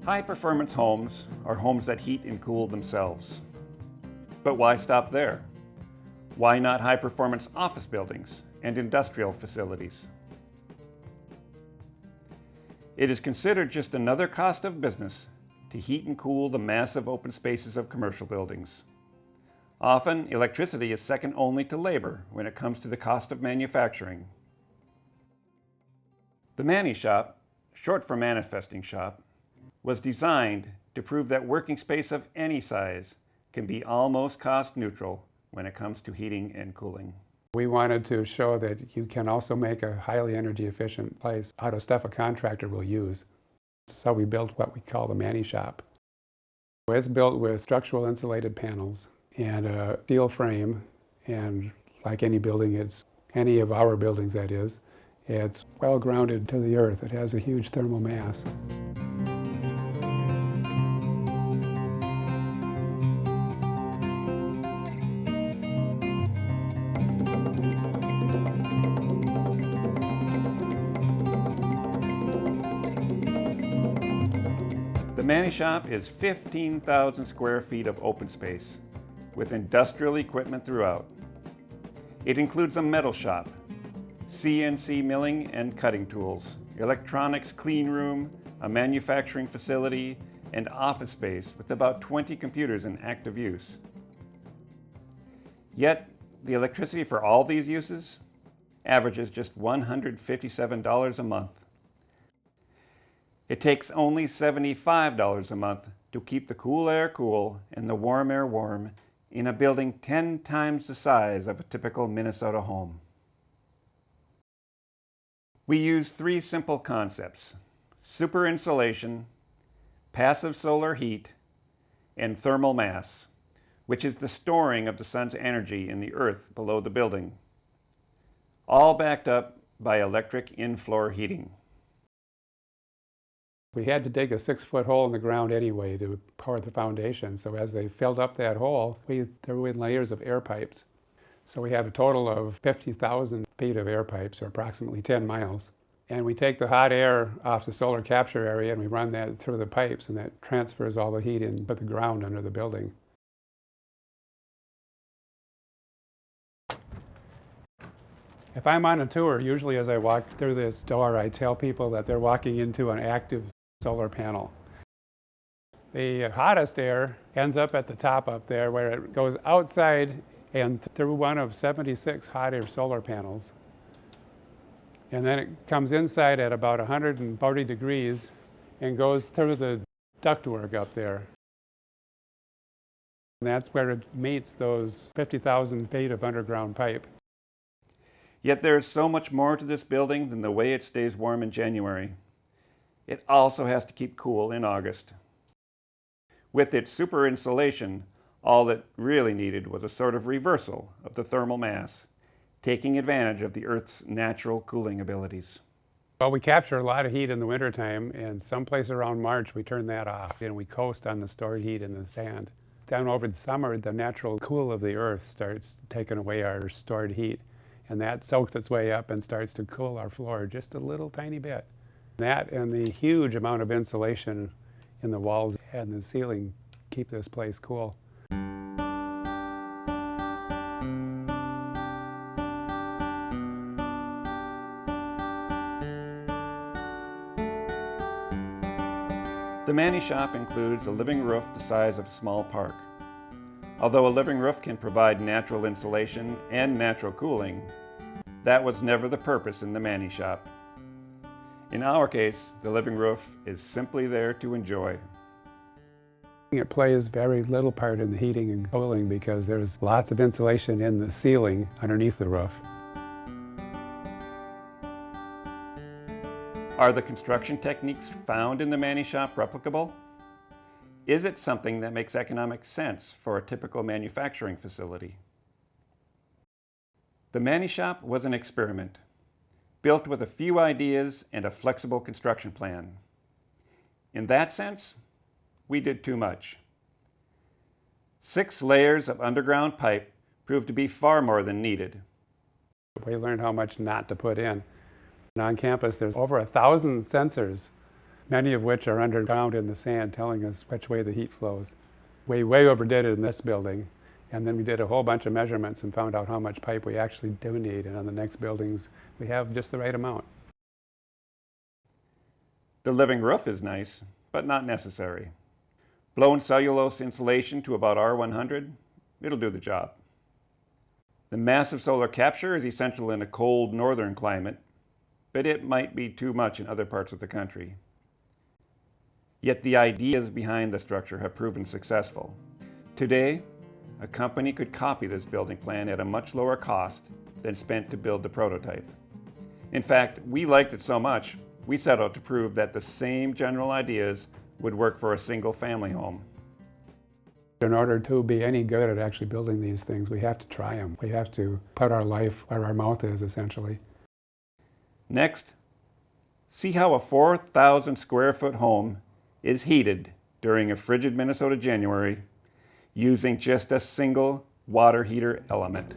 High-performance homes are homes that heat and cool themselves. But why stop there? Why not high-performance office buildings and industrial facilities? It is considered just another cost of business to heat and cool the massive open spaces of commercial buildings. Often, electricity is second only to labor when it comes to the cost of manufacturing. The Manny Shop, short for Manifesting Shop, was designed to prove that working space of any size can be almost cost neutral when it comes to heating and cooling. We wanted to show that you can also make a highly energy efficient place out of stuff a contractor will use. So we built what we call the Manny Shop. It's built with structural insulated panels and a steel frame, and like any building, any of our buildings that is, it's well grounded to the earth. It has a huge thermal mass. The Manny Shop is 15,000 square feet of open space with industrial equipment throughout. It includes a metal shop, CNC milling and cutting tools, electronics clean room, a manufacturing facility, and office space with about 20 computers in active use. Yet, the electricity for all these uses averages just $157 a month. It takes only $75 a month to keep the cool air cool and the warm air warm in a building 10 times the size of a typical Minnesota home. We use three simple concepts: super insulation, passive solar heat, and thermal mass, which is the storing of the sun's energy in the earth below the building, all backed up by electric in-floor heating. We had to dig a 6-foot hole in the ground anyway to pour the foundation. So as they filled up that hole, we threw in layers of air pipes. So we have a total of 50,000 feet of air pipes, or approximately 10 miles. And we take the hot air off the solar capture area and we run that through the pipes, and that transfers all the heat into the ground under the building. If I'm on a tour, usually as I walk through this door, I tell people that they're walking into an active solar panel. The hottest air ends up at the top up there, where it goes outside and through one of 76 hot air solar panels. And then it comes inside at about 140 degrees and goes through the ductwork up there. And that's where it meets those 50,000 feet of underground pipe. Yet there is so much more to this building than the way it stays warm in January. It also has to keep cool in August. With its super insulation, all it really needed was a sort of reversal of the thermal mass, taking advantage of the Earth's natural cooling abilities. Well, we capture a lot of heat in the wintertime, and someplace around March we turn that off and we coast on the stored heat in the sand. Down over the summer, the natural cool of the Earth starts taking away our stored heat, and that soaks its way up and starts to cool our floor just a little tiny bit. That and the huge amount of insulation in the walls and the ceiling keep this place cool. The Manny Shop includes a living roof the size of a small park. Although a living roof can provide natural insulation and natural cooling, that was never the purpose in the Manny Shop. In our case, the living roof is simply there to enjoy. It plays very little part in the heating and cooling because there's lots of insulation in the ceiling underneath the roof. Are the construction techniques found in the Manny Shop replicable? Is it something that makes economic sense for a typical manufacturing facility? The Manny Shop was an experiment, built with a few ideas and a flexible construction plan. In that sense, we did too much. 6 layers of underground pipe proved to be far more than needed. We learned how much not to put in. On campus, there's over 1,000 sensors many of which are underground in the sand telling us which way the heat flows. We way overdid it in this building, and then we did a whole bunch of measurements and found out how much pipe we actually do need, and on the next buildings we have just the right amount. The living roof is nice, but not necessary. Blown cellulose insulation to about R100, it'll do the job. The massive solar capture is essential in a cold northern climate, but it might be too much in other parts of the country. Yet the ideas behind the structure have proven successful. Today, a company could copy this building plan at a much lower cost than spent to build the prototype. In fact, we liked it so much, we set out to prove that the same general ideas would work for a single family home. In order to be any good at actually building these things, we have to try them. We have to put our life where our mouth is, essentially. Next, see how a 4,000 square foot home is heated during a frigid Minnesota January using just a single water heater element.